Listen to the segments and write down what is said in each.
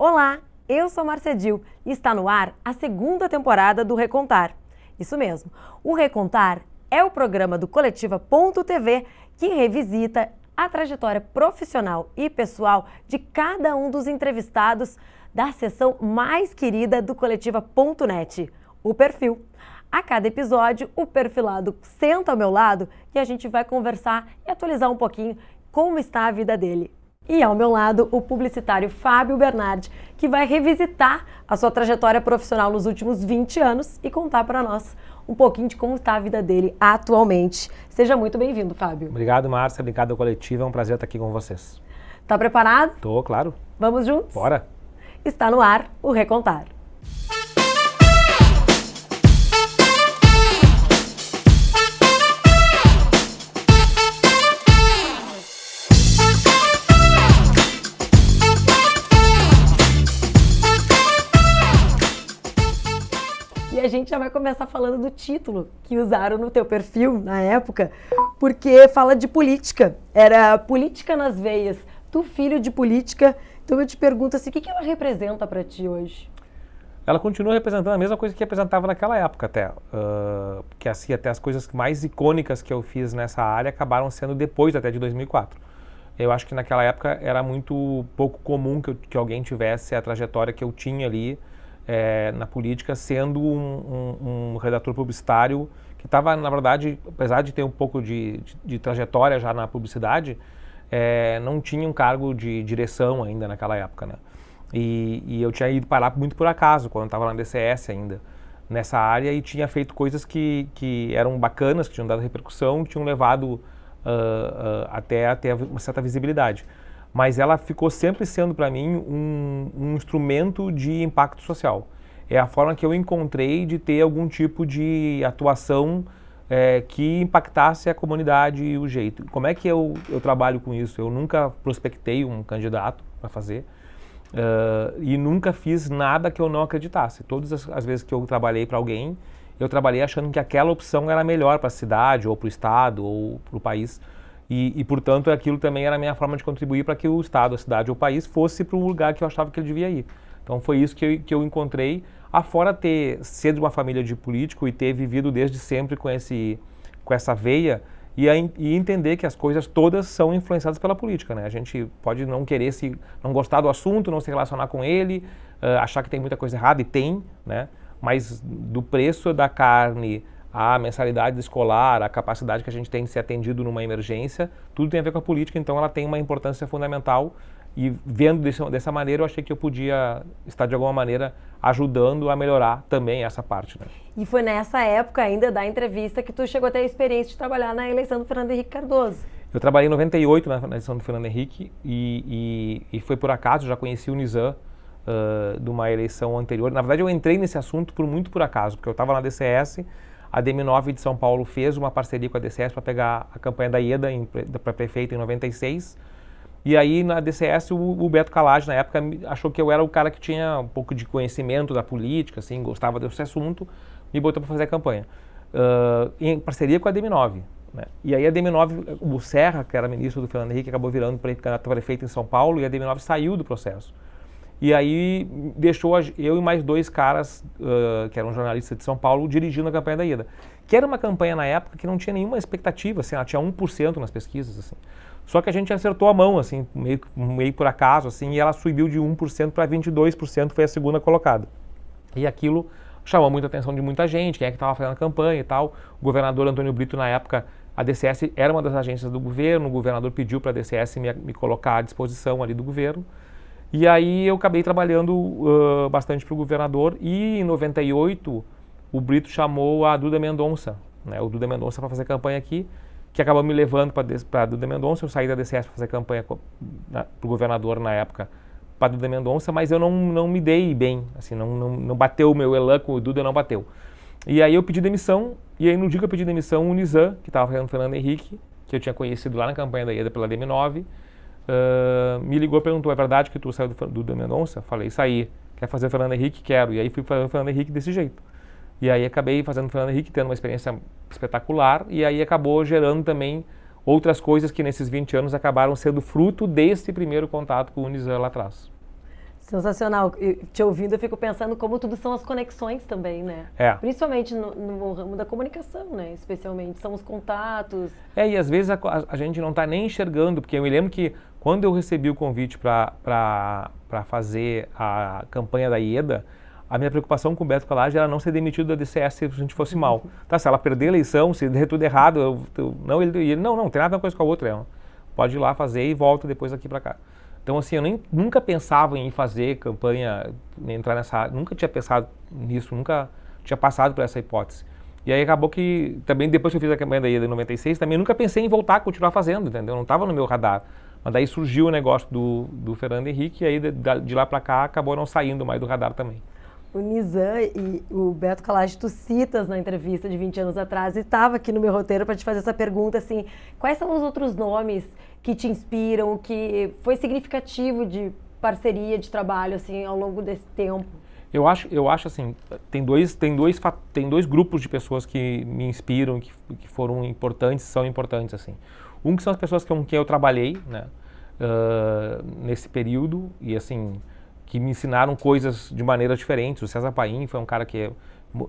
Olá, eu sou Márcia Dil e está no ar a segunda temporada do Recontar. Isso mesmo, o Recontar é o programa do Coletiva.tv que revisita a trajetória profissional e pessoal de cada um dos entrevistados da seção mais querida do Coletiva.net, o Perfil. A cada episódio, o perfilado senta ao meu lado e a gente vai conversar e atualizar um pouquinho como está a vida dele. E ao meu lado, o publicitário Fábio Bernardi, que vai revisitar a sua trajetória profissional nos últimos 20 anos e contar para nós um pouquinho de como está a vida dele atualmente. Seja muito bem-vindo, Fábio. Obrigado, Márcia. Obrigado ao Coletivo. É um prazer estar aqui com vocês. Tá preparado? Tô, claro. Vamos juntos? Bora. Está no ar o Recontar. E a gente já vai começar falando do título que usaram no teu perfil na época, porque fala de política. Era política nas veias. Tu, filho de política, então eu te pergunto assim, o que ela representa para ti hoje? Ela continua representando a mesma coisa que representava naquela época até. Que assim, até as coisas mais icônicas que eu fiz nessa área acabaram sendo depois até de 2004. Eu acho que naquela época era muito pouco comum que alguém tivesse a trajetória que eu tinha ali na política, sendo um redator publicitário que estava, na verdade, apesar de ter um pouco de trajetória já na publicidade, não tinha um cargo de direção ainda naquela época, né? E eu tinha ido parar muito por acaso, quando eu estava na DCS ainda, nessa área, e tinha feito coisas que eram bacanas, que tinham dado repercussão, que tinham levado até a ter uma certa visibilidade. Mas ela ficou sempre sendo para mim um instrumento de impacto social. É a forma que eu encontrei de ter algum tipo de atuação que impactasse a comunidade e o jeito. Como é que eu trabalho com isso? Eu nunca prospectei um candidato para fazer e nunca fiz nada que eu não acreditasse. Todas as vezes que eu trabalhei para alguém, eu trabalhei achando que aquela opção era melhor para a cidade, ou para o estado, ou para o país. E, portanto, aquilo também era a minha forma de contribuir para que o estado, a cidade ou o país fosse para um lugar que eu achava que ele devia ir. Então, foi isso que eu encontrei, afora ser de uma família de político e ter vivido desde sempre com essa veia e entender que as coisas todas são influenciadas pela política, né? A gente pode não querer não gostar do assunto, não se relacionar com ele, achar que tem muita coisa errada, e tem, né? Mas do preço da carne, a mensalidade escolar, a capacidade que a gente tem de ser atendido numa emergência, tudo tem a ver com a política, então ela tem uma importância fundamental e vendo dessa maneira eu achei que eu podia estar de alguma maneira ajudando a melhorar também essa parte, né? E foi nessa época ainda da entrevista que tu chegou a ter a experiência de trabalhar na eleição do Fernando Henrique Cardoso. Eu trabalhei em 98 na eleição do Fernando Henrique e foi por acaso, já conheci o Nizam de uma eleição anterior. Na verdade eu entrei nesse assunto muito por acaso, porque eu estava na DCS. A DM9 de São Paulo fez uma parceria com a DCS para pegar a campanha da Ieda para prefeito em 96. E aí na DCS o Beto Calage, na época, achou que eu era o cara que tinha um pouco de conhecimento da política, assim, gostava desse assunto, me botou para fazer a campanha. Em parceria com a DM9. Né? E aí a DM9, o Serra, que era ministro do Fernando Henrique, acabou virando candidato a prefeito em São Paulo e a DM9 saiu do processo. E aí deixou eu e mais dois caras, que eram jornalistas de São Paulo, dirigindo a campanha da Ieda. Que era uma campanha na época que não tinha nenhuma expectativa, assim, ela tinha 1% nas pesquisas, assim. Só que a gente acertou a mão, assim, meio por acaso, assim, e ela subiu de 1% para 22%, foi a segunda colocada. E aquilo chamou muita atenção de muita gente, quem é que estava fazendo a campanha e tal. O governador Antônio Brito, na época, a DCS era uma das agências do governo, o governador pediu para a DCS me colocar à disposição ali do governo. E aí eu acabei trabalhando bastante para o governador e em 98 o Brito chamou a Duda Mendonça, né, o Duda Mendonça para fazer campanha aqui, que acabou me levando para a Duda Mendonça. Eu saí da DCS para fazer campanha para o governador na época para a Duda Mendonça, mas eu não me dei bem, assim, não bateu o meu elan com o Duda, não bateu. E aí eu pedi demissão, e aí no dia que eu pedi demissão, o Nizam, que estava fazendo o Fernando Henrique, que eu tinha conhecido lá na campanha da Ieda pela DM9, me ligou e perguntou: é verdade que tu saiu do Duda Mendonça? Falei: saí. Quer fazer o Fernando Henrique? Quero. E aí fui fazer o Fernando Henrique desse jeito. E aí acabei fazendo o Fernando Henrique, tendo uma experiência espetacular, e aí acabou gerando também outras coisas que nesses 20 anos acabaram sendo fruto desse primeiro contato com o Nizam lá atrás. Sensacional. Te ouvindo, eu fico pensando como tudo são as conexões também, né? Principalmente no ramo da comunicação, né? Especialmente, são os contatos. E às vezes a gente não está nem enxergando, porque eu me lembro que quando eu recebi o convite para fazer a campanha da IEDA, a minha preocupação com o Beto Collage era não ser demitido da DCS se a gente fosse mal. Tá, se ela perder a eleição, se der tudo errado, ele não tem nada a ver uma coisa com a outra. Pode ir lá fazer e volta depois aqui para cá. Então, assim, eu nunca pensava em fazer campanha, entrar nessa área, nunca tinha pensado nisso, nunca tinha passado por essa hipótese. E aí acabou que, também depois que eu fiz a campanha da IEDA em 96, também nunca pensei em voltar a continuar fazendo, entendeu? Não estava no meu radar. Mas daí surgiu o negócio do Fernando Henrique e aí de lá para cá acabou não saindo mais do radar também. O Nizam e o Beto Collage, tu citas na entrevista de 20 anos atrás, e estava aqui no meu roteiro para te fazer essa pergunta, assim, quais são os outros nomes que te inspiram, que foi significativo de parceria, de trabalho, assim, ao longo desse tempo? Eu acho assim, tem dois grupos de pessoas que me inspiram, que foram importantes, são importantes, assim. Um que são as pessoas com quem eu trabalhei, né, nesse período, e assim, que me ensinaram coisas de maneiras diferentes. O César Paim foi um cara que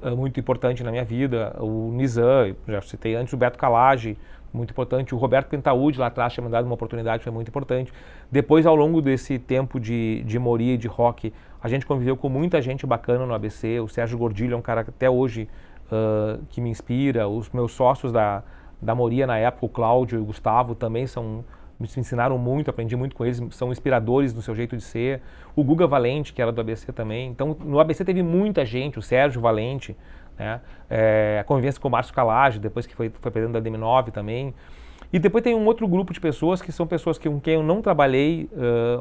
é muito importante na minha vida. O Nizam, já citei antes, o Beto Collage, muito importante. O Roberto Pentaúdi, lá atrás, tinha me dado uma oportunidade, foi muito importante. Depois, ao longo desse tempo de Moria e de rock, a gente conviveu com muita gente bacana no ABC. O Sérgio Gordilho é um cara que até hoje que me inspira. Os meus sócios da Moria na época, o Cláudio e o Gustavo, também me ensinaram muito, aprendi muito com eles, são inspiradores no seu jeito de ser. O Guga Valente, que era do ABC também. Então, no ABC teve muita gente, o Sérgio Valente, né? A convivência com o Márcio Calage, depois que foi presidente da DM9 também. E depois tem um outro grupo de pessoas que são pessoas com quem eu não trabalhei,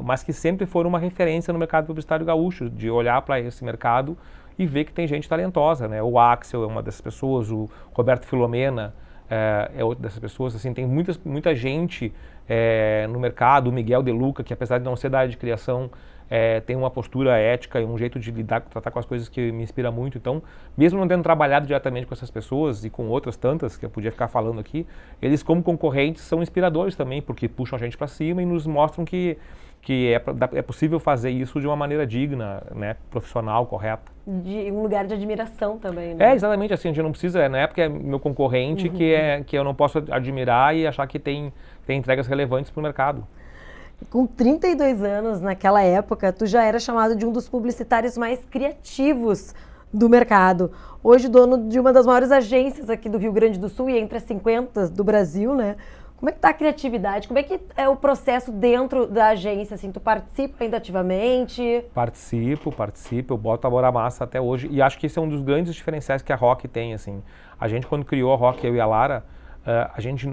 mas que sempre foram uma referência no mercado publicitário gaúcho, de olhar para esse mercado e ver que tem gente talentosa, né? O Axel é uma dessas pessoas, o Roberto Filomena é outra dessas pessoas. Assim, tem muita gente no mercado, o Miguel De Luca, que apesar de não ser da área de criação, tem uma postura ética e um jeito de tratar com as coisas que me inspira muito. Então, mesmo não tendo trabalhado diretamente com essas pessoas e com outras tantas, que eu podia ficar falando aqui, eles como concorrentes são inspiradores também, porque puxam a gente para cima e nos mostram que é possível fazer isso de uma maneira digna, né, profissional, correta. De um lugar de admiração também, né? Exatamente, assim, a gente não precisa, na época é meu concorrente que eu não posso admirar e achar que tem entregas relevantes para o mercado. Com 32 anos, naquela época, tu já era chamado de um dos publicitários mais criativos do mercado. Hoje, dono de uma das maiores agências aqui do Rio Grande do Sul e entre as 50 do Brasil, né? Como é que tá a criatividade? Como é que é o processo dentro da agência? Assim, tu participa ainda ativamente? Participo, eu boto a mão na massa até hoje. E acho que esse é um dos grandes diferenciais que a Rock tem, assim. A gente, quando criou a Rock, eu e a Lara, a gente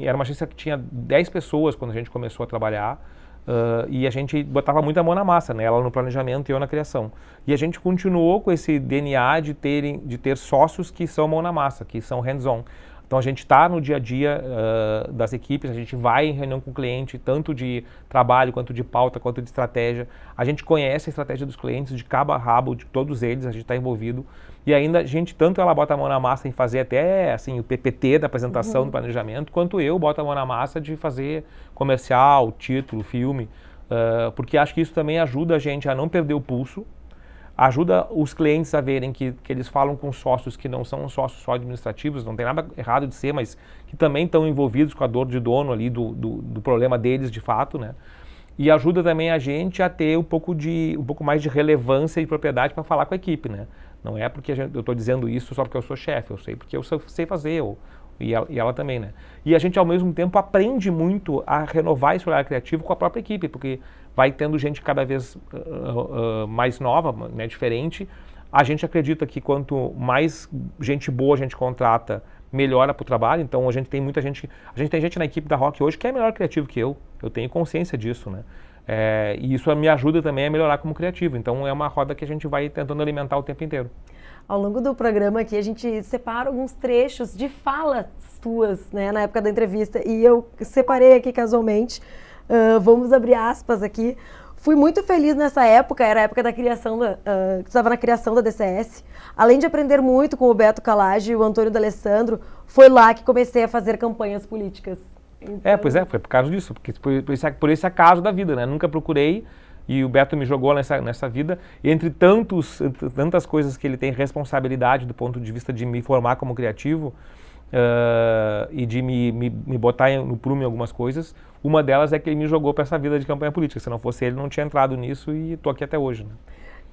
era uma agência que tinha 10 pessoas quando a gente começou a trabalhar. E a gente botava muita mão na massa, né? Ela no planejamento e eu na criação. E a gente continuou com esse DNA de ter sócios que são mão na massa, que são hands-on. Então a gente está no dia a dia das equipes, a gente vai em reunião com o cliente, tanto de trabalho, quanto de pauta, quanto de estratégia. A gente conhece a estratégia dos clientes de cabo a rabo, de todos eles, a gente está envolvido. E ainda a gente, tanto ela bota a mão na massa em fazer até assim, o PPT da apresentação do planejamento, quanto eu boto a mão na massa de fazer comercial, título, filme. Porque acho que isso também ajuda a gente a não perder o pulso, ajuda os clientes a verem que eles falam com sócios que não são sócios só administrativos, não tem nada errado de ser, mas que também estão envolvidos com a dor de dono ali do problema deles de fato, né? E ajuda também a gente a ter um pouco mais de relevância e propriedade para falar com a equipe, né? Não é porque eu estou dizendo isso só porque eu sou chefe, eu sei porque eu sei fazer, e ela também, né? E a gente, ao mesmo tempo, aprende muito a renovar esse olhar criativo com a própria equipe, porque vai tendo gente cada vez mais nova, né, diferente. A gente acredita que quanto mais gente boa a gente contrata, melhora para o trabalho. Então a gente tem gente na equipe da Rock hoje que é melhor criativo que eu tenho consciência disso, né? E isso me ajuda também a melhorar como criativo. Então é uma roda que a gente vai tentando alimentar o tempo inteiro. Ao longo do programa aqui, a gente separa alguns trechos de falas tuas, né, na época da entrevista, e eu separei aqui casualmente, vamos abrir aspas aqui. Fui muito feliz nessa época, era a época da criação, que estava na criação da DCS. Além de aprender muito com o Beto Collage e o Antônio D'Alessandro, foi lá que comecei a fazer campanhas políticas. Então... foi por causa disso, porque por esse acaso da vida, né? Nunca procurei E o Beto me jogou nessa vida, e entre tantas coisas que ele tem responsabilidade do ponto de vista de me formar como criativo, e de me botar no prumo em algumas coisas, uma delas é que ele me jogou para essa vida de campanha política. Se não fosse ele, não tinha entrado nisso e estou aqui até hoje, né?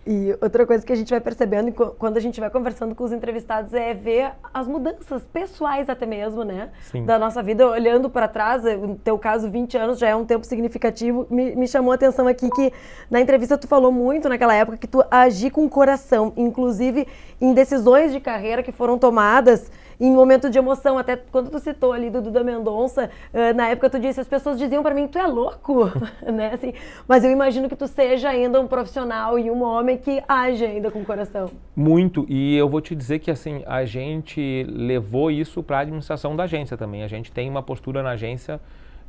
E outra coisa que a gente vai percebendo quando a gente vai conversando com os entrevistados é ver as mudanças pessoais até mesmo, né? Sim. Da nossa vida, olhando para trás, no teu caso 20 anos já é um tempo significativo. Me chamou a atenção aqui que na entrevista tu falou muito naquela época que tu agi com o coração, inclusive em decisões de carreira que foram tomadas em momento de emoção. Até quando tu citou ali do Duda Mendonça, na época tu disse, as pessoas diziam para mim, tu é louco, né? Assim, mas eu imagino que tu seja ainda um profissional e um homem que age ainda com o coração. Muito, e eu vou te dizer que assim, a gente levou isso para a administração da agência também. A gente tem uma postura na agência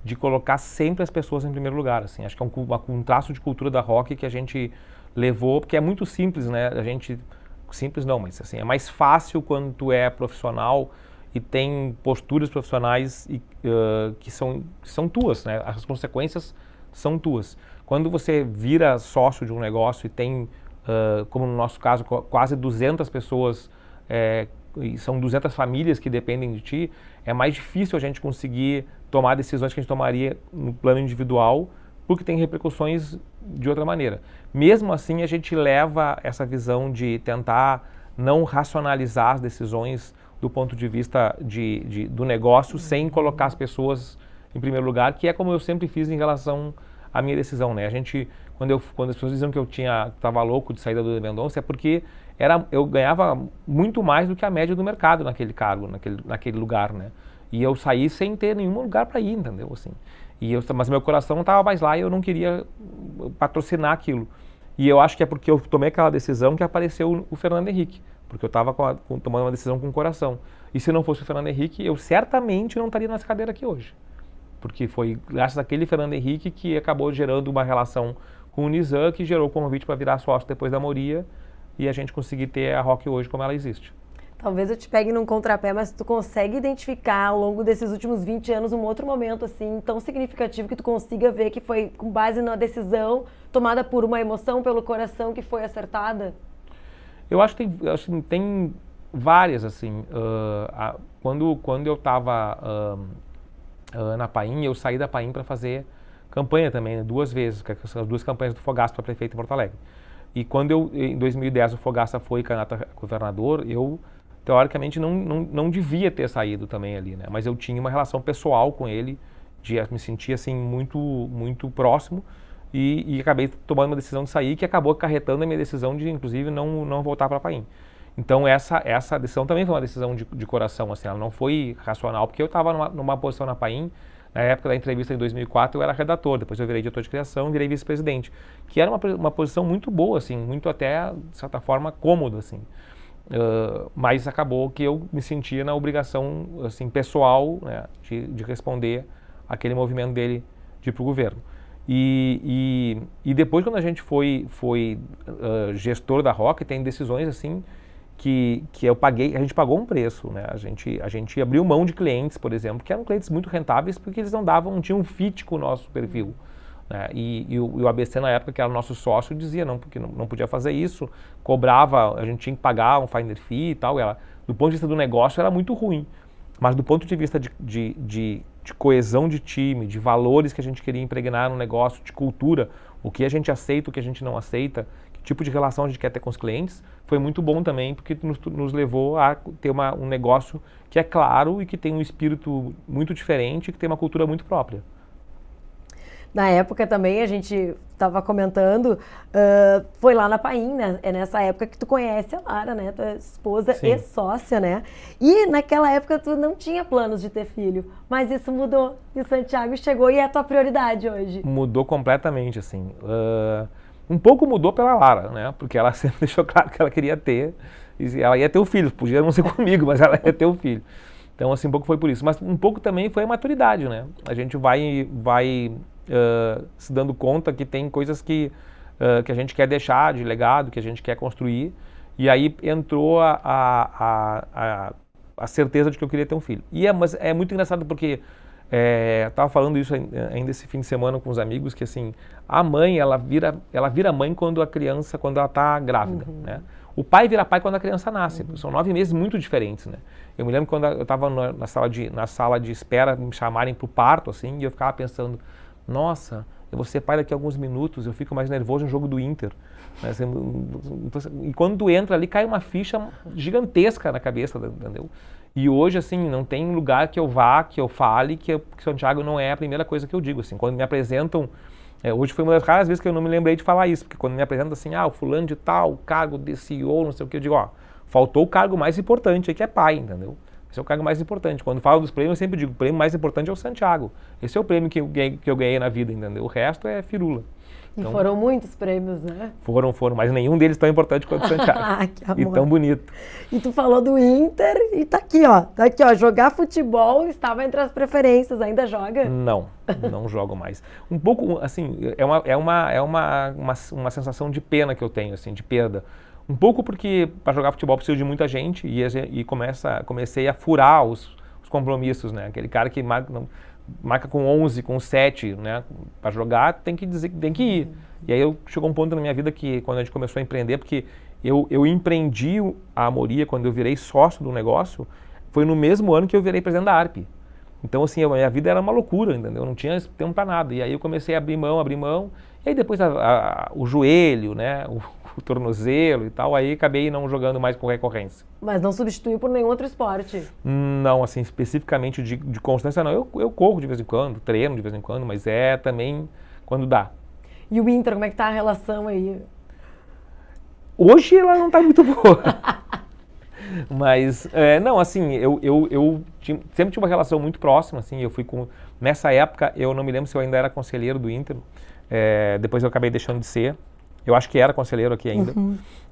de colocar sempre as pessoas em primeiro lugar, assim. Acho que é um traço de cultura da Rock que a gente levou, porque é muito simples, né? A gente... Simples não, mas assim, é mais fácil quando tu é profissional e tem posturas profissionais que são tuas, né? As consequências são tuas. Quando você vira sócio de um negócio e tem, como no nosso caso, quase 200 pessoas, e são 200 famílias que dependem de ti, é mais difícil a gente conseguir tomar decisões que a gente tomaria no plano individual, porque tem repercussões de outra maneira. Mesmo assim, a gente leva essa visão de tentar não racionalizar as decisões do ponto de vista do negócio, sem colocar as pessoas em primeiro lugar, que é como eu sempre fiz em relação à minha decisão, né? A gente, quando as pessoas diziam que eu estava louco de sair da Duda Mendonça, é porque eu ganhava muito mais do que a média do mercado naquele cargo, naquele lugar, né? E eu saí sem ter nenhum lugar para ir, entendeu? Assim, mas meu coração não estava mais lá e eu não queria patrocinar aquilo. E eu acho que é porque eu tomei aquela decisão que apareceu o Fernando Henrique, porque eu estava tomando uma decisão com o coração. E se não fosse o Fernando Henrique, eu certamente não estaria nessa cadeira aqui hoje. Porque foi graças àquele Fernando Henrique que acabou gerando uma relação com o Nizam, que gerou o convite para virar sócio depois da Moria, e a gente conseguir ter a Rock hoje como ela existe. Talvez eu te pegue num contrapé, mas tu consegue identificar ao longo desses últimos 20 anos um outro momento assim tão significativo que tu consiga ver que foi com base na decisão tomada por uma emoção, pelo coração, que foi acertada? Eu acho que tem várias, assim. Quando eu estava na Paim, eu saí da Paim para fazer campanha também, né, 2 vezes, que são as 2 campanhas do Fogaça para prefeito em Porto Alegre. E quando em 2010 o Fogaça foi candidato a governador, eu teoricamente não devia ter saído também ali, né? Mas eu tinha uma relação pessoal com ele, me sentia assim muito próximo e acabei tomando uma decisão de sair que acabou acarretando a minha decisão de inclusive não voltar para a Paim. Então essa decisão também foi uma decisão de coração, assim, ela não foi racional, porque eu estava numa posição na Paim. Na época da entrevista em 2004 eu era redator, depois eu virei diretor de criação, virei vice-presidente, que era uma posição muito boa, assim, muito até, de certa forma, cômoda, assim. Mas acabou que eu me sentia na obrigação, assim, pessoal, né, de responder aquele movimento dele de ir para o governo. E depois, quando a gente foi gestor da Rock, tem decisões, assim, que a gente pagou um preço, né? A gente abriu mão de clientes, por exemplo, que eram clientes muito rentáveis porque eles não tinham um fit com o nosso perfil, né? E o ABC na época, que era o nosso sócio, dizia porque não podia fazer isso, cobrava, a gente tinha que pagar um finder fee e tal, do ponto de vista do negócio era muito ruim, mas do ponto de vista de coesão de time, de valores que a gente queria impregnar no negócio, de cultura, o que a gente aceita, o que a gente não aceita, tipo de relação a gente quer ter com os clientes, foi muito bom também, porque nos levou a ter um negócio que é claro e que tem um espírito muito diferente e que tem uma cultura muito própria. Na época também, a gente estava comentando, foi lá na Paim, né? É nessa época que tu conhece a Lara, né? Tua esposa Sim. E sócia, né? E naquela época tu não tinha planos de ter filho, mas isso mudou. E o Santiago chegou e é a tua prioridade hoje. Mudou completamente, assim. Um pouco mudou pela Lara, né? Porque ela sempre deixou claro que ela queria ter. E ela ia ter o filho, podia não ser comigo, mas ela ia ter o filho. Então, assim, um pouco foi por isso. Mas um pouco também foi a maturidade, né? A gente vai se dando conta que tem coisas que a gente quer deixar de legado, que a gente quer construir. E aí entrou a certeza de que eu queria ter um filho. Mas é muito engraçado porque Tava falando isso ainda esse fim de semana com os amigos, que assim, a mãe, ela vira mãe quando ela está grávida, né? O pai vira pai quando a criança nasce. São 9 meses muito diferentes, né? Eu me lembro quando eu estava na sala de espera, me chamarem para o parto, assim, e eu ficava pensando, nossa, eu vou ser pai daqui a alguns minutos, eu fico mais nervoso no jogo do Inter. Né? E quando tu entra ali, cai uma ficha gigantesca na cabeça, entendeu? E hoje, assim, não tem lugar que eu vá, que eu fale, que Santiago não é a primeira coisa que eu digo, assim. Quando me apresentam, hoje foi uma das raras vezes que eu não me lembrei de falar isso, porque quando me apresentam assim, o fulano de tal, o cargo de CEO, não sei o que, eu digo, faltou o cargo mais importante aí, que é pai, entendeu? Esse é o cargo mais importante. Quando falo dos prêmios, eu sempre digo, o prêmio mais importante é o Santiago. Esse é o prêmio que eu ganhei na vida, entendeu? O resto é firula. Então, e foram muitos prêmios, né? Foram, mas nenhum deles tão importante quanto o Santiago. Que amor. E tão bonito. E tu falou do Inter e tá aqui, ó. Jogar futebol estava entre as preferências. Ainda joga? Não jogo mais. Um pouco, assim, é uma sensação de pena que eu tenho, assim, de perda. Um pouco porque para jogar futebol precisa de muita gente e comecei a furar os compromissos, né? Aquele cara que marca com 11, com 7, né? Para jogar tem que ir. E aí chegou um ponto na minha vida que quando a gente começou a empreender, porque eu empreendi a Amoria quando eu virei sócio do negócio, foi no mesmo ano que eu virei presidente da ARP. Então, assim, a minha vida era uma loucura, entendeu? Eu não tinha tempo para nada. E aí eu comecei a abrir mão. E aí depois o joelho, né? O tornozelo e tal, aí acabei não jogando mais com recorrência. Mas não substituiu por nenhum outro esporte? Não, assim, especificamente de constância não. Eu corro de vez em quando, treino de vez em quando, mas também quando dá. E o Inter, como é que tá a relação aí? Hoje ela não tá muito boa. Mas, não, assim, eu sempre tive uma relação muito próxima, assim, nessa época, eu não me lembro se eu ainda era conselheiro do Inter, depois eu acabei deixando de ser. Eu acho que era conselheiro aqui ainda.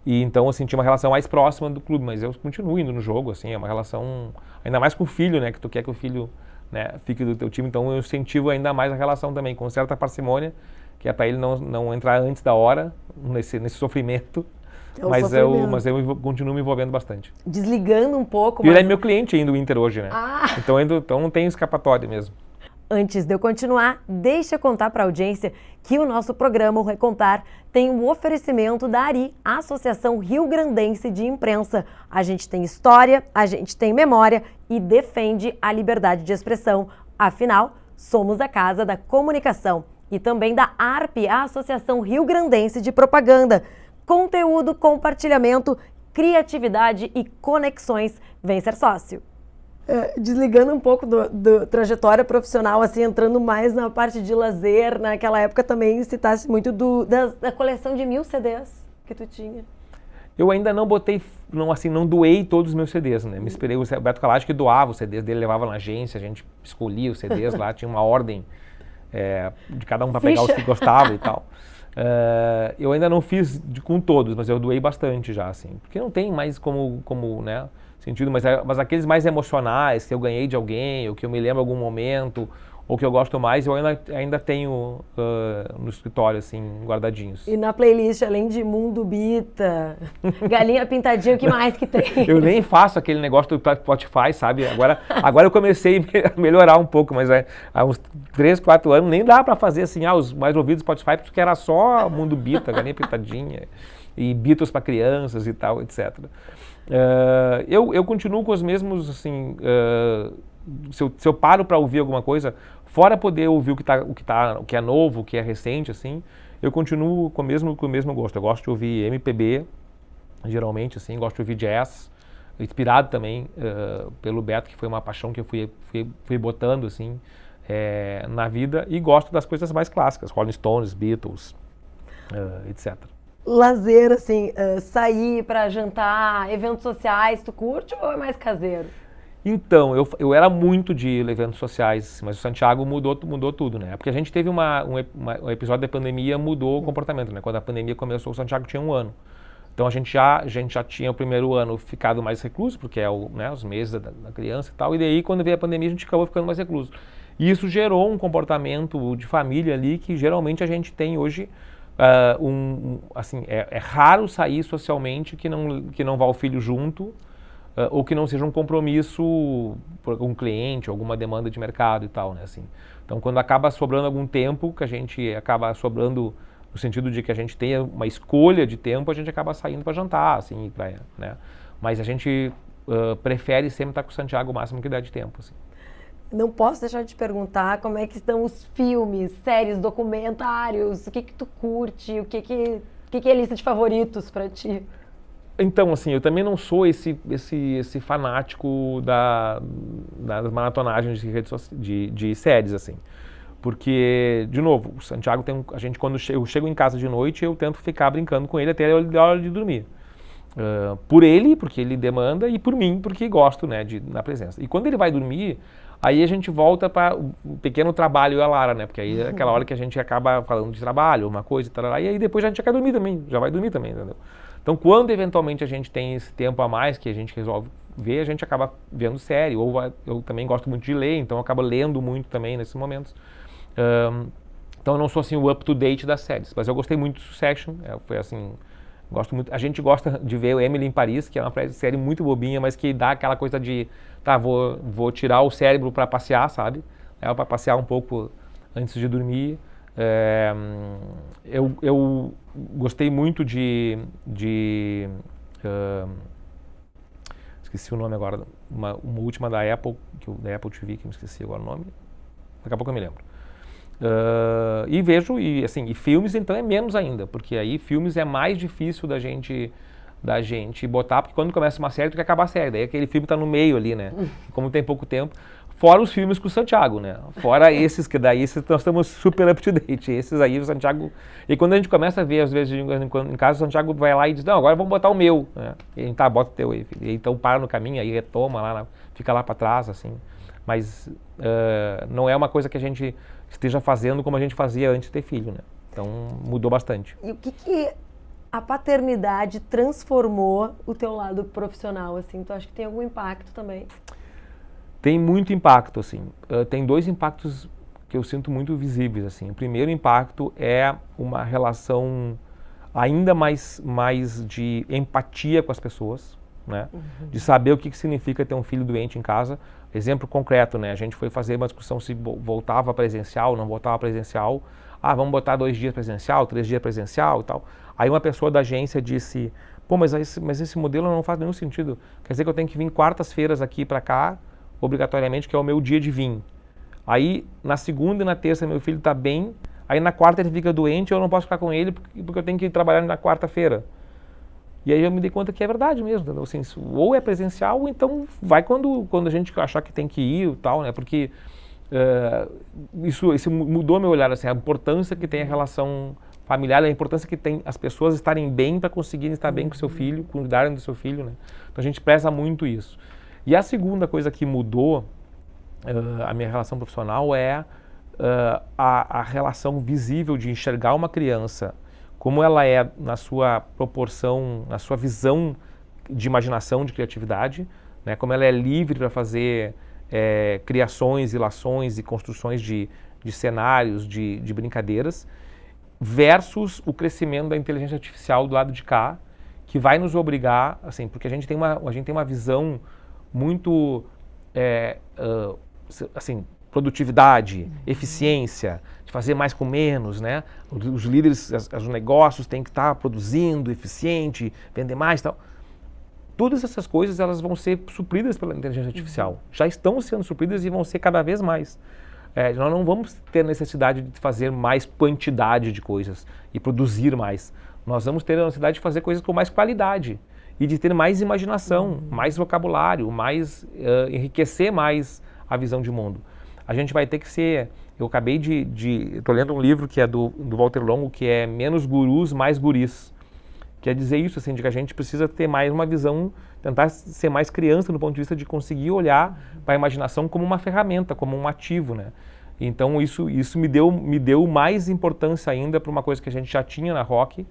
E então, assim, tinha uma relação mais próxima do clube, mas eu continuo indo no jogo, assim, é uma relação, ainda mais com o filho, né, que tu quer que o filho, né, fique do teu time, então eu incentivo ainda mais a relação também, com certa parcimônia, que é para ele não entrar antes da hora, nesse sofrimento, mas eu continuo me envolvendo bastante. Desligando um pouco, E ele é meu cliente ainda, o Inter, hoje, né? Então não tem escapatória mesmo. Antes de eu continuar, deixa eu contar para a audiência que o nosso programa, o Recontar, tem um oferecimento da ARI, a Associação Rio-Grandense de Imprensa. A gente tem história, a gente tem memória e defende a liberdade de expressão. Afinal, somos a Casa da Comunicação. E também da ARP, a Associação Rio-Grandense de Propaganda. Conteúdo, compartilhamento, criatividade e conexões. Vem ser sócio. Desligando um pouco do trajetória profissional, assim, entrando mais na parte de lazer, naquela época também citasse muito da coleção de 1000 CDs que tu tinha. Eu ainda não não doei todos os meus CDs, né? Me esperei o Beto Calage que doava os CDs dele, levava na agência, a gente escolhia os CDs lá, tinha uma ordem de cada um para pegar os que gostava e tal. Eu ainda não fiz com todos, mas eu doei bastante já, assim, porque não tem mais como né, sentido, mas aqueles mais emocionais que eu ganhei de alguém, ou que eu me lembro em algum momento, ou que eu gosto mais, eu ainda tenho no escritório, assim, guardadinhos. E na playlist, além de Mundo Bita, Galinha Pintadinha, o que mais que tem? Eu nem faço aquele negócio do Spotify, sabe? Agora eu comecei a melhorar um pouco, mas há uns 3, 4 anos nem dá pra fazer assim, os mais ouvidos do Spotify, porque era só Mundo Bita, Galinha Pintadinha, e Beatles para crianças e tal, etc. Eu continuo com os mesmos, assim, se eu paro para ouvir alguma coisa, fora poder ouvir o que é novo, o que é recente, assim, eu continuo com o mesmo gosto. Eu gosto de ouvir MPB, geralmente, assim, gosto de ouvir jazz, inspirado também pelo Beto, que foi uma paixão que eu fui botando, assim, na vida, e gosto das coisas mais clássicas, Rolling Stones, Beatles, etc. Lazer, assim, sair para jantar, eventos sociais, tu curte ou é mais caseiro? Então, eu era muito de eventos sociais, mas o Santiago mudou tudo, né? Porque a gente teve um episódio da pandemia, mudou o comportamento, né? Quando a pandemia começou, o Santiago tinha 1 ano. Então a gente já tinha o primeiro ano ficado mais recluso, porque né, os meses da criança e tal, e daí quando veio a pandemia a gente acabou ficando mais recluso. E isso gerou um comportamento de família ali que geralmente a gente tem hoje, assim, é raro sair socialmente que não vá o filho junto, ou que não seja um compromisso por algum cliente, alguma demanda de mercado e tal, né, assim. Então, quando acaba sobrando algum tempo, que a gente acaba sobrando no sentido de que a gente tenha uma escolha de tempo, a gente acaba saindo para jantar, assim, né? Mas a gente prefere sempre estar com o Santiago o máximo que dá de tempo, assim. Não posso deixar de te perguntar como é que estão os filmes, séries, documentários, o que tu curte, o que é a lista de favoritos para ti? Então, assim, eu também não sou esse fanático das maratonagens de séries, assim. Porque, de novo, o Santiago quando eu chego em casa de noite, eu tento ficar brincando com ele até a hora de dormir. Por ele, porque ele demanda, e por mim, porque gosto, né, na presença. E quando ele vai dormir, aí a gente volta para o pequeno trabalho e a Lara, né, porque aí é aquela hora que a gente acaba falando de trabalho, uma coisa e tal, e aí depois a gente já quer dormir também, já vai dormir também, entendeu? Então, quando eventualmente a gente tem esse tempo a mais que a gente resolve ver, a gente acaba vendo série, ou eu também gosto muito de ler, então eu acabo lendo muito também nesses momentos. Então eu não sou assim o up-to-date das séries, mas eu gostei muito de Succession, foi assim, gosto muito. A gente gosta de ver o Emily em Paris, que é uma série muito bobinha, mas que dá aquela coisa de, tá, vou tirar o cérebro para passear, sabe? Para passear um pouco antes de dormir. Eu gostei muito esqueci o nome agora, uma última da Apple, da Apple TV, que eu me esqueci agora o nome, daqui a pouco eu me lembro. E vejo, e filmes então é menos ainda, porque aí filmes é mais difícil da gente botar, porque quando começa uma série tu quer acabar a série, daí aquele filme tá no meio ali, né, como tem pouco tempo. Fora os filmes com o Santiago, né? Fora esses, que daí nós estamos super up to date. Esses aí, o Santiago... E quando a gente começa a ver, às vezes, em casa, o Santiago vai lá e diz, não, agora vamos botar o meu. Né? E a gente, tá, bota o teu aí, filho. E então para no caminho, aí retoma lá, fica lá para trás, assim. Mas não é uma coisa que a gente esteja fazendo como a gente fazia antes de ter filho, né? Então mudou bastante. E o que a paternidade transformou o teu lado profissional, assim? Tu acha que tem algum impacto também? Tem muito impacto, assim. Tem dois impactos que eu sinto muito visíveis, assim. O primeiro impacto é uma relação ainda mais de empatia com as pessoas, né? Uhum. De saber o que significa ter um filho doente em casa. Exemplo concreto, né? A gente foi fazer uma discussão se voltava presencial, não voltava presencial. Ah, vamos botar 2 dias presencial, 3 dias presencial e tal. Aí uma pessoa da agência disse, pô, mas esse modelo não faz nenhum sentido. Quer dizer que eu tenho que vir quartas-feiras aqui para cá, obrigatoriamente, que é o meu dia de vir. Aí, na segunda e na terça, meu filho está bem, aí na quarta ele fica doente, eu não posso ficar com ele porque eu tenho que ir trabalhar na quarta-feira. E aí eu me dei conta que é verdade mesmo, assim, ou é presencial, ou então vai quando a gente achar que tem que ir e tal, né, porque isso mudou meu olhar, assim, a importância que tem a relação familiar, a importância que tem as pessoas estarem bem para conseguirem estar bem com o seu filho, cuidarem do seu filho, né, então a gente preza muito isso. E a segunda coisa que mudou a minha relação profissional é a relação visível de enxergar uma criança como ela é na sua proporção, na sua visão de imaginação, de criatividade, né? Como ela é livre para fazer criações, ilações e construções de cenários, de brincadeiras, versus o crescimento da inteligência artificial do lado de cá, que vai nos obrigar, assim, porque a gente tem uma visão muito, assim, produtividade, eficiência, de fazer mais com menos, né? Os líderes, os negócios têm que estar produzindo, eficiente, vender mais e tal. Todas essas coisas, elas vão ser supridas pela inteligência artificial. Já estão sendo supridas e vão ser cada vez mais. Nós não vamos ter necessidade de fazer mais quantidade de coisas e produzir mais. Nós vamos ter a necessidade de fazer coisas com mais qualidade. E de ter mais imaginação, mais vocabulário, enriquecer mais a visão de mundo. A gente vai ter que ser... Eu acabei estou lendo um livro que é do Walter Longo, que é Menos Gurus, Mais Guris. Quer dizer isso, assim, de que a gente precisa ter mais uma visão, tentar ser mais criança no ponto de vista de conseguir olhar para a imaginação como uma ferramenta, como um ativo, né? Então isso me deu mais importância ainda para uma coisa que a gente já tinha na Rock,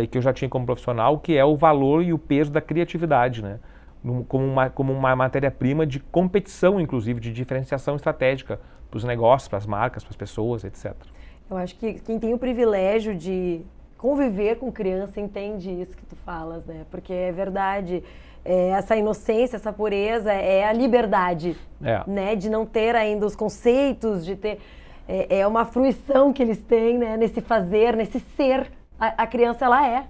e que eu já tinha como profissional, que é o valor e o peso da criatividade, né? Como uma matéria-prima de competição, inclusive, de diferenciação estratégica para os negócios, para as marcas, para as pessoas, etc. Eu acho que quem tem o privilégio de conviver com criança entende isso que tu falas, né? Porque é verdade, é essa inocência, essa pureza, é a liberdade, né? De não ter ainda os conceitos, de ter... É uma fruição que eles têm, né? Nesse fazer, nesse ser. A criança, ela é.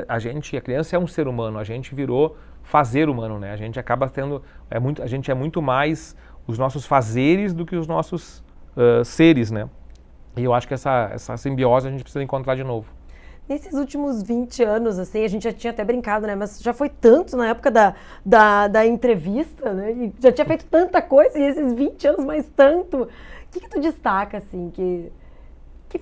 A criança é um ser humano, a gente virou fazer humano, né? A gente acaba tendo... a gente é muito mais os nossos fazeres do que os nossos seres, né? E eu acho que essa simbiose a gente precisa encontrar de novo. Nesses últimos 20 anos, assim, a gente já tinha até brincado, né? Mas já foi tanto na época da entrevista, né? E já tinha feito tanta coisa, e esses 20 anos mais tanto. O que tu destaca, assim, que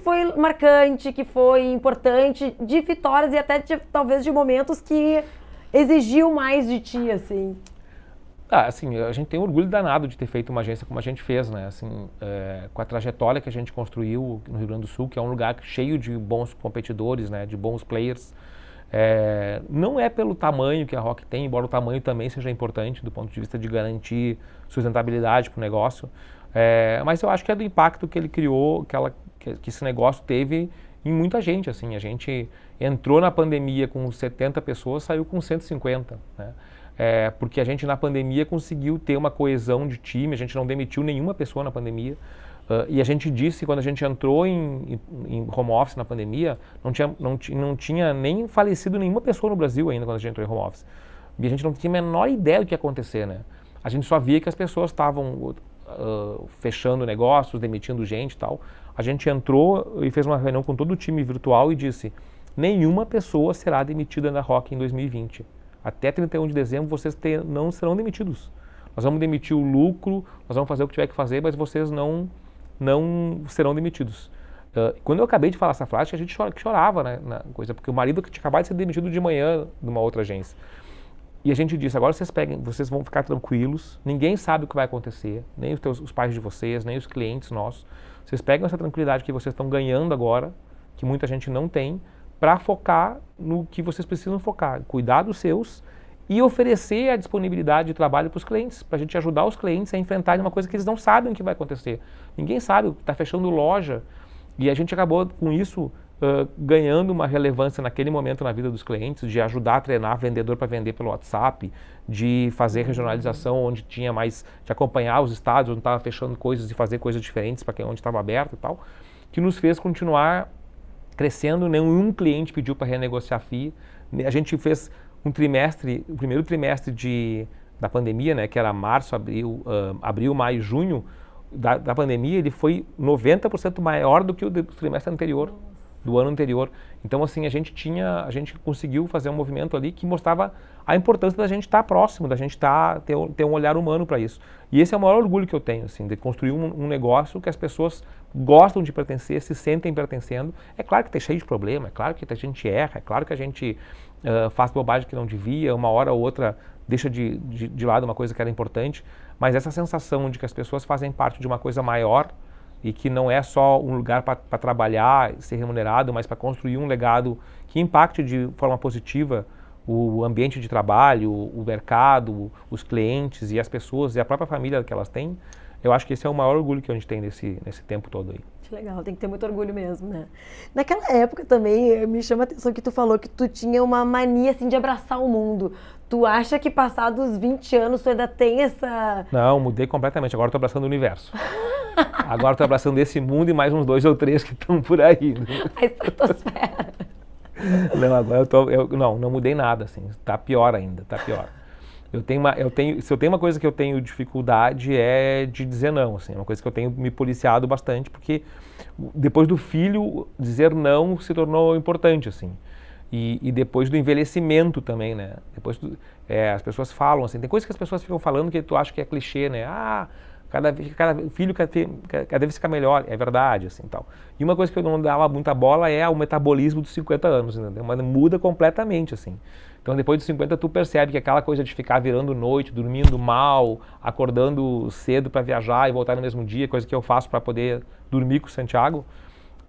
foi marcante, que foi importante, de vitórias e até talvez de momentos que exigiu mais de ti, assim? Assim, a gente tem orgulho danado de ter feito uma agência como a gente fez, né? Assim, com a trajetória que a gente construiu no Rio Grande do Sul, que é um lugar cheio de bons competidores, né? De bons players. Não é pelo tamanho que a Rock tem, embora o tamanho também seja importante do ponto de vista de garantir sustentabilidade para o negócio. Mas eu acho que é do impacto que ele criou, que esse negócio teve em muita gente, assim. A gente entrou na pandemia com 70 pessoas, saiu com 150, né? Porque a gente na pandemia conseguiu ter uma coesão de time, a gente não demitiu nenhuma pessoa na pandemia. E a gente disse, quando a gente entrou em home office na pandemia, não tinha nem falecido nenhuma pessoa no Brasil ainda quando a gente entrou em home office. E a gente não tinha a menor ideia do que ia acontecer, né? A gente só via que as pessoas estavam fechando negócios, demitindo gente e tal. A gente entrou e fez uma reunião com todo o time virtual e disse: nenhuma pessoa será demitida na Rock em 2020. Até 31 de dezembro vocês não serão demitidos. Nós vamos demitir o lucro, nós vamos fazer o que tiver que fazer, mas vocês não serão demitidos. Quando eu acabei de falar essa frase, a gente chorava, né, na coisa, porque o marido tinha acabado de ser demitido de manhã de uma outra agência. E a gente disse: agora vocês vão ficar tranquilos, ninguém sabe o que vai acontecer, nem os pais de vocês, nem os clientes nossos. Vocês pegam essa tranquilidade que vocês estão ganhando agora, que muita gente não tem, para focar no que vocês precisam focar, cuidar dos seus e oferecer a disponibilidade de trabalho para os clientes, para a gente ajudar os clientes a enfrentarem uma coisa que eles não sabem o que vai acontecer. Ninguém sabe, está fechando loja, e a gente acabou com isso ganhando uma relevância naquele momento na vida dos clientes, de ajudar a treinar vendedor para vender pelo WhatsApp, de fazer regionalização onde tinha mais, de acompanhar os estados onde estava fechando coisas e fazer coisas diferentes para onde estava aberto e tal, que nos fez continuar crescendo. Nenhum cliente pediu para renegociar a FII. A gente fez o primeiro trimestre da pandemia, né, que era março, abril, maio, junho, da pandemia, ele foi 90% maior do que o trimestre anterior, do ano anterior. Então, assim, a gente conseguiu fazer um movimento ali que mostrava a importância da gente estar próximo, da gente ter um olhar humano para isso. E esse é o maior orgulho que eu tenho, assim, de construir um negócio que as pessoas gostam de pertencer, se sentem pertencendo. É claro que tem cheio de problema, é claro que a gente erra, é claro que a gente faz bobagem que não devia, uma hora ou outra deixa de lado uma coisa que era importante, mas essa sensação de que as pessoas fazem parte de uma coisa maior e que não é só um lugar para trabalhar, ser remunerado, mas para construir um legado que impacte de forma positiva o ambiente de trabalho, o mercado, os clientes e as pessoas e a própria família que elas têm. Eu acho que esse é o maior orgulho que a gente tem nesse tempo todo aí. Que legal, tem que ter muito orgulho mesmo, né? Naquela época também, me chama a atenção que tu falou que tu tinha uma mania, assim, de abraçar o mundo. Tu acha que passados 20 anos tu ainda tem essa... Não, mudei completamente, agora eu tô abraçando o universo. Agora eu tô abraçando esse mundo e mais uns 2 ou 3 que estão por aí. A estratosfera. Não, agora não mudei nada, assim, tá pior ainda, tá pior. Se eu tenho uma coisa que eu tenho dificuldade é de dizer não, assim, é uma coisa que eu tenho me policiado bastante, porque depois do filho, dizer não se tornou importante, assim. E depois do envelhecimento também, né? As pessoas falam, assim, tem coisas que as pessoas ficam falando que tu acha que é clichê, né? Cada filho cada vez fica melhor, é verdade, assim, tal. E uma coisa que eu não dava muita bola é o metabolismo dos 50 anos, entendeu? Mas muda completamente, assim. Então, depois dos 50, tu percebe que aquela coisa de ficar virando noite, dormindo mal, acordando cedo para viajar e voltar no mesmo dia, coisa que eu faço para poder dormir com o Santiago,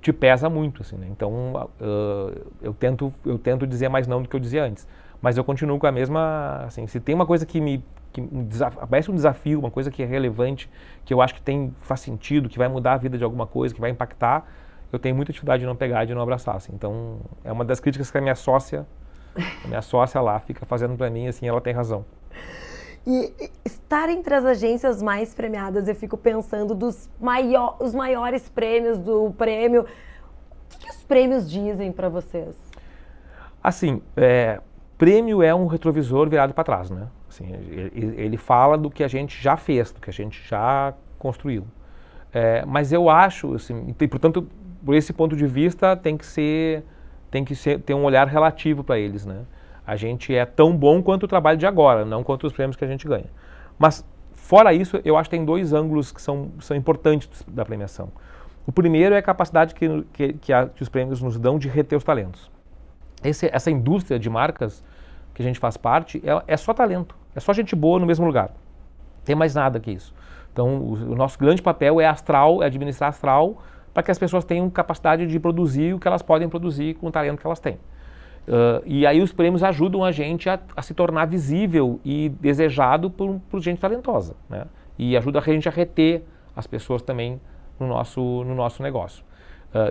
te pesa muito, assim, né? Então, eu tento dizer mais não do que eu dizia antes. Mas eu continuo com a mesma, assim, se tem uma coisa que parece um desafio, uma coisa que é relevante, que eu acho que faz sentido, que vai mudar a vida de alguma coisa, que vai impactar, eu tenho muita dificuldade de não pegar e de não abraçar, assim. Então, é uma das críticas que a minha sócia A minha sócia lá fica fazendo para mim, assim, ela tem razão. E estar entre as agências mais premiadas, eu fico pensando os maiores prêmios do prêmio. O que os prêmios dizem para vocês? Assim, prêmio é um retrovisor virado para trás, né? Assim, ele fala do que a gente já fez, do que a gente já construiu. Mas eu acho, assim, e portanto, por esse ponto de vista, tem que ter um olhar relativo para eles, né? A gente é tão bom quanto o trabalho de agora, não quanto os prêmios que a gente ganha. Mas, fora isso, eu acho que tem dois ângulos que são importantes da premiação. O primeiro é a capacidade que os prêmios nos dão de reter os talentos. Essa indústria de marcas que a gente faz parte é só talento, é só gente boa no mesmo lugar. Não tem mais nada que isso. Então, o nosso grande papel é administrar astral, para que as pessoas tenham capacidade de produzir o que elas podem produzir com o talento que elas têm. E aí os prêmios ajudam a gente a se tornar visível e desejado por gente talentosa, né? E ajuda a gente a reter as pessoas também no nosso negócio.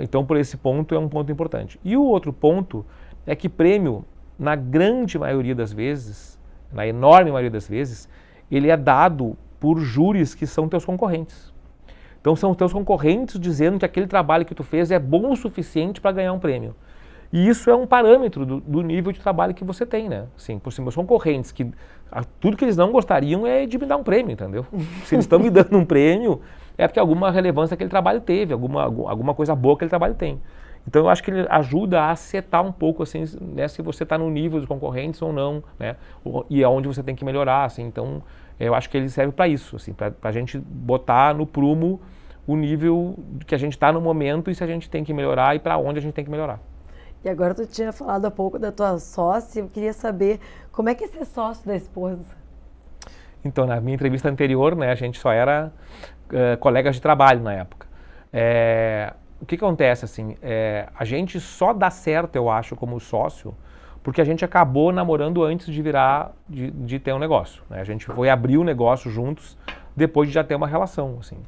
Então, por esse ponto, é um ponto importante. E o outro ponto é que prêmio, na grande maioria das vezes, na enorme maioria das vezes, ele é dado por júris que são teus concorrentes. Então, são teus concorrentes dizendo que aquele trabalho que tu fez é bom o suficiente para ganhar um prêmio. E isso é um parâmetro do nível de trabalho que você tem, né? Assim, por meus concorrentes, tudo que eles não gostariam é de me dar um prêmio, entendeu? Se eles estão me dando um prêmio, é porque alguma relevância aquele trabalho teve, alguma coisa boa que aquele trabalho tem. Então eu acho que ele ajuda a setar um pouco, assim, né, se você está no nível dos concorrentes ou não, né? E é onde você tem que melhorar, assim. Então eu acho que ele serve para isso, assim, para a gente botar no prumo o nível que a gente está no momento e se a gente tem que melhorar e para onde a gente tem que melhorar. E agora tu tinha falado há pouco da tua sócia, eu queria saber como é que é ser sócio da esposa? Então, na minha entrevista anterior, né, a gente só era colegas de trabalho na época. O que acontece, assim, a gente só dá certo, eu acho, como sócio, porque a gente acabou namorando antes de ter um negócio, né? A gente foi abrir o negócio juntos depois de já ter uma relação, assim.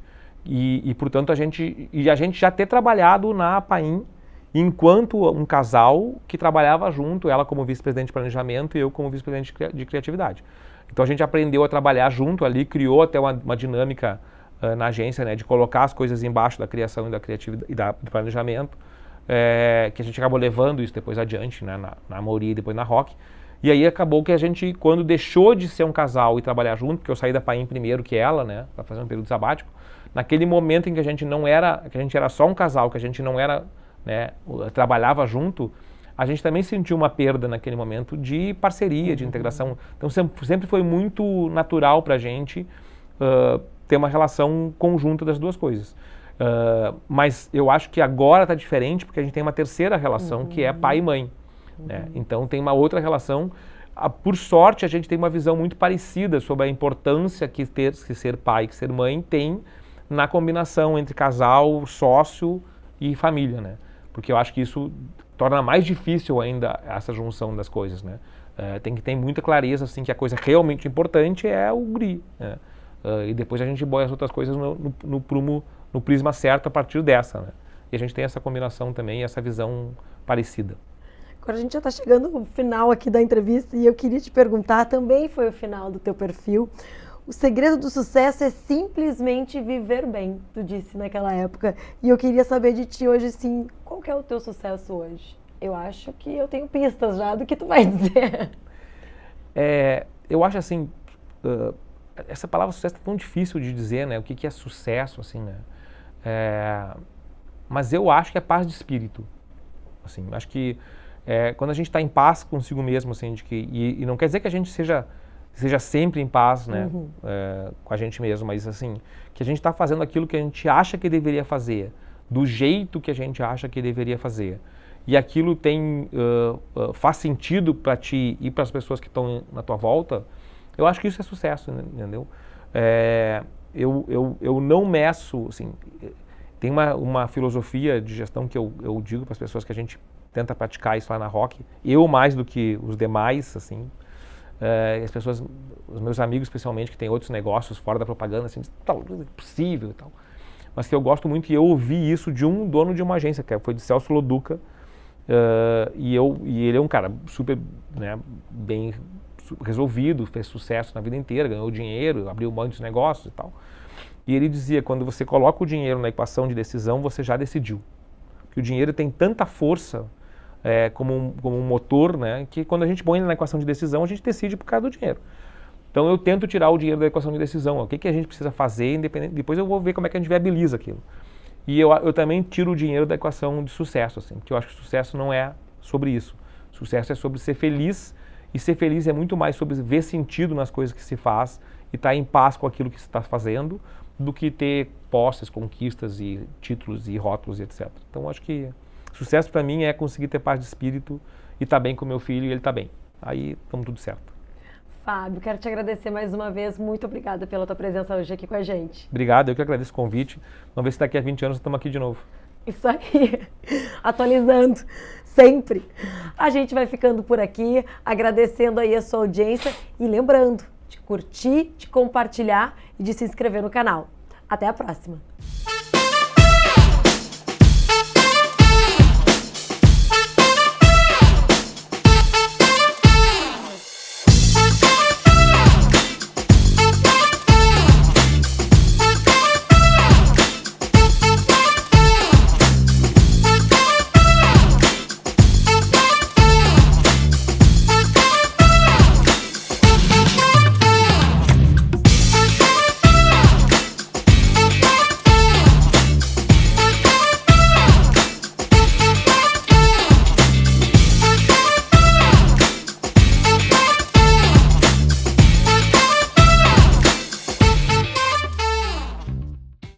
E portanto, a gente já ter trabalhado na Paim enquanto um casal que trabalhava junto, ela como vice-presidente de planejamento e eu como vice-presidente de criatividade. Então a gente aprendeu a trabalhar junto ali, criou até uma dinâmica na agência, né, de colocar as coisas embaixo da criação e da criatividade e do planejamento, que a gente acabou levando isso depois adiante, né, na Mori e depois na Rock. E aí acabou que a gente, quando deixou de ser um casal e trabalhar junto, porque eu saí da Paim primeiro que ela, né, para fazer um período sabático, naquele momento em que a gente era só um casal, que a gente não era, né, trabalhava junto, a gente também sentiu uma perda naquele momento de parceria, de integração. Então sempre foi muito natural para a gente ter uma relação conjunta das duas coisas. Mas eu acho que agora está diferente porque a gente tem uma terceira relação que é pai e mãe. Né? Então tem uma outra relação. Por sorte, a gente tem uma visão muito parecida sobre a importância que ser pai e que ser mãe tem na combinação entre casal, sócio e família, né? Porque eu acho que isso torna mais difícil ainda essa junção das coisas, né? Tem que ter muita clareza, assim, que a coisa realmente importante é o guri, né? E depois a gente boia as outras coisas no prisma certo a partir dessa, né? E a gente tem essa combinação também, essa visão parecida. Agora a gente já está chegando no final aqui da entrevista e eu queria te perguntar, também foi o final do teu perfil, o segredo do sucesso é simplesmente viver bem, tu disse naquela época. E eu queria saber de ti hoje, assim, qual que é o teu sucesso hoje? Eu acho que eu tenho pistas já do que tu vai dizer. Eu acho assim, essa palavra sucesso é tão difícil de dizer, né? O que é sucesso, assim, né? Mas eu acho que é paz de espírito. Assim, acho que quando a gente está em paz consigo mesmo, assim, e não quer dizer que a gente seja sempre em paz, né, com a gente mesmo, mas assim, que a gente está fazendo aquilo que a gente acha que deveria fazer, do jeito que a gente acha que deveria fazer, e aquilo faz sentido para ti e para as pessoas que estão na tua volta, eu acho que isso é sucesso, entendeu? Eu não meço, assim, tem uma filosofia de gestão que eu digo para as pessoas que a gente tenta praticar isso lá na Rock, eu mais do que os demais, assim, as pessoas, os meus amigos especialmente que têm outros negócios fora da propaganda, assim, tal, é possível e tal. Mas que eu gosto muito, e eu ouvi isso de um dono de uma agência, que foi de Celso Loduca, E ele é um cara super, né, bem resolvido, fez sucesso na vida inteira, ganhou dinheiro, abriu muitos negócios e tal. E ele dizia, quando você coloca o dinheiro na equação de decisão, você já decidiu. Que o dinheiro tem tanta força como um motor, né, que quando a gente põe na equação de decisão, a gente decide por causa do dinheiro. Então eu tento tirar o dinheiro da equação de decisão. O que a gente precisa fazer, independente, depois eu vou ver como é que a gente viabiliza aquilo. E eu também tiro o dinheiro da equação de sucesso, assim, porque eu acho que sucesso não é sobre isso. Sucesso é sobre ser feliz, e ser feliz é muito mais sobre ver sentido nas coisas que se faz e estar em paz com aquilo que se está fazendo, do que ter posses, conquistas e títulos e rótulos e etc. Então acho que sucesso para mim é conseguir ter paz de espírito e estar bem com meu filho e ele está bem. Aí estamos tudo certo. Fábio, quero te agradecer mais uma vez. Muito obrigada pela tua presença hoje aqui com a gente. Obrigado, eu que agradeço o convite. Vamos ver se daqui a 20 anos estamos aqui de novo. Isso aí, atualizando sempre. A gente vai ficando por aqui, agradecendo aí a sua audiência e lembrando de curtir, de compartilhar e de se inscrever no canal. Até a próxima!